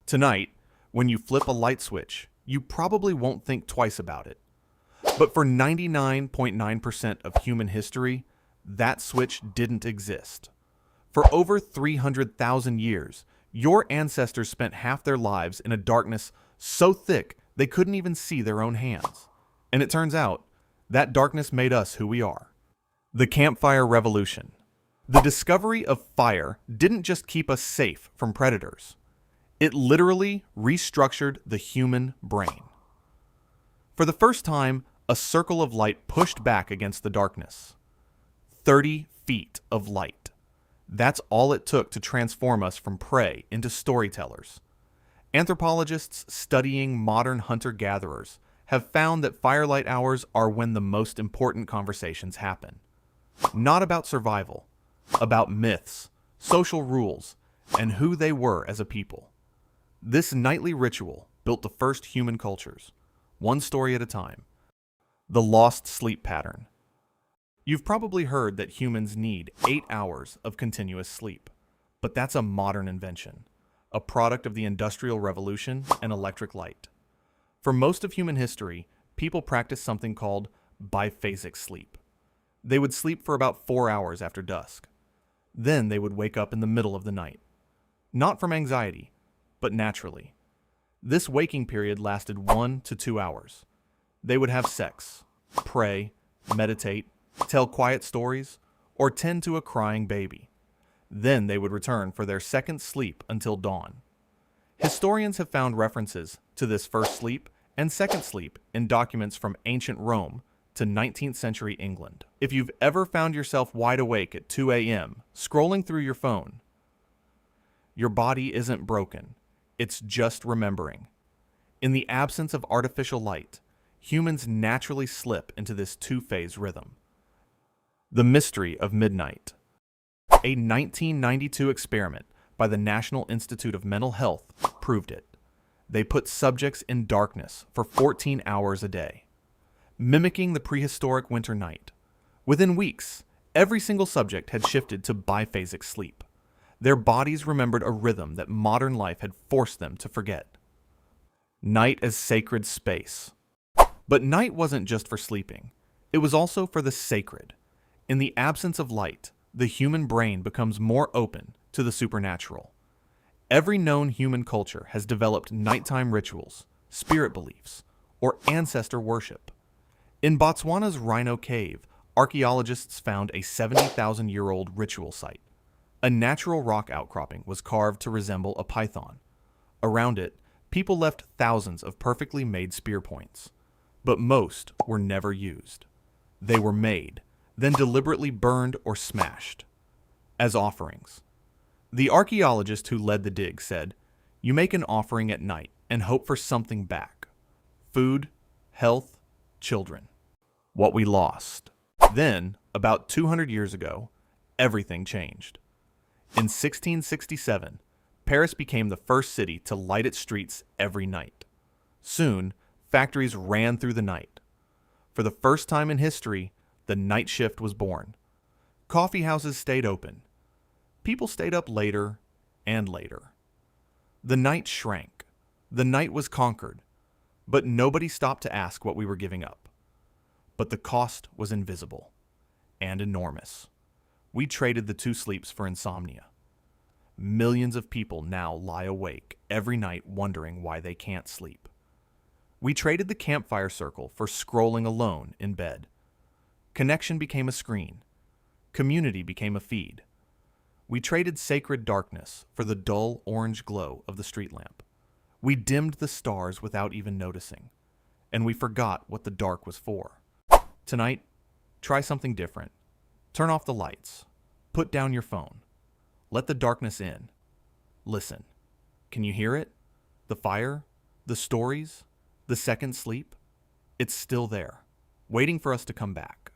Tonight, when you flip a light switch, you probably won't think twice about it. But for 99.9% of human history, that switch didn't exist. For over 300,000 years, your ancestors spent half their lives in a darkness so thick they couldn't even see their own hands. And it turns out, that darkness made us who we are. The campfire revolution. The discovery of fire didn't just keep us safe from predators. It literally restructured the human brain. For the first time, a circle of light pushed back against the darkness. 30 feet of light. That's all it took to transform us from prey into storytellers. Anthropologists studying modern hunter-gatherers have found that firelight hours are when the most important conversations happen. Not about survival, about myths, social rules, and who they were as a people. This nightly ritual built the first human cultures, one story at a time. The lost sleep pattern. You've probably heard that humans need 8 hours of continuous sleep, but that's a modern invention, a product of the Industrial Revolution and electric light. For most of human history, people practiced something called biphasic sleep. They would sleep for about 4 hours after dusk. Then they would wake up in the middle of the night. Not from anxiety, but naturally. This waking period lasted 1 to 2 hours. They would have sex, pray, meditate, tell quiet stories, or tend to a crying baby. Then they would return for their second sleep until dawn. Historians have found references to this first sleep and second sleep in documents from ancient Rome to 19th century England. If you've ever found yourself wide awake at 2 a.m., scrolling through your phone, your body isn't broken, it's just remembering. In the absence of artificial light, humans naturally slip into this two-phase rhythm. The mystery of midnight. A 1992 experiment by the National Institute of Mental Health proved it. They put subjects in darkness for 14 hours a day, mimicking the prehistoric winter night. Within weeks, every single subject had shifted to biphasic sleep. Their bodies remembered a rhythm that modern life had forced them to forget. Night as sacred space. But night wasn't just for sleeping. It was also for the sacred. In the absence of light, the human brain becomes more open to the supernatural. Every known human culture has developed nighttime rituals, spirit beliefs, or ancestor worship. In Botswana's Rhino Cave, archaeologists found a 70,000-year-old ritual site. A natural rock outcropping was carved to resemble a python. Around it, people left thousands of perfectly made spear points. But most were never used. They were made, then deliberately burned or smashed as offerings. The archaeologist who led the dig said, "You make an offering at night and hope for something back. Food, health, children. What we lost." Then, about 200 years ago, everything changed. In 1667, Paris became the first city to light its streets every night. Soon, factories ran through the night. For the first time in history, the night shift was born. Coffee houses stayed open. People stayed up later and later. The night shrank. The night was conquered. But nobody stopped to ask what we were giving up. But the cost was invisible and enormous. We traded the 2 sleeps for insomnia. Millions of people now lie awake every night wondering why they can't sleep. We traded the campfire circle for scrolling alone in bed. Connection became a screen. Community became a feed. We traded sacred darkness for the dull orange glow of the street lamp. We dimmed the stars without even noticing, and we forgot what the dark was for. Tonight, try something different. Turn off the lights. Put down your phone. Let the darkness in. Listen. Can you hear it? The fire? The stories? The second sleep? It's still there, waiting for us to come back.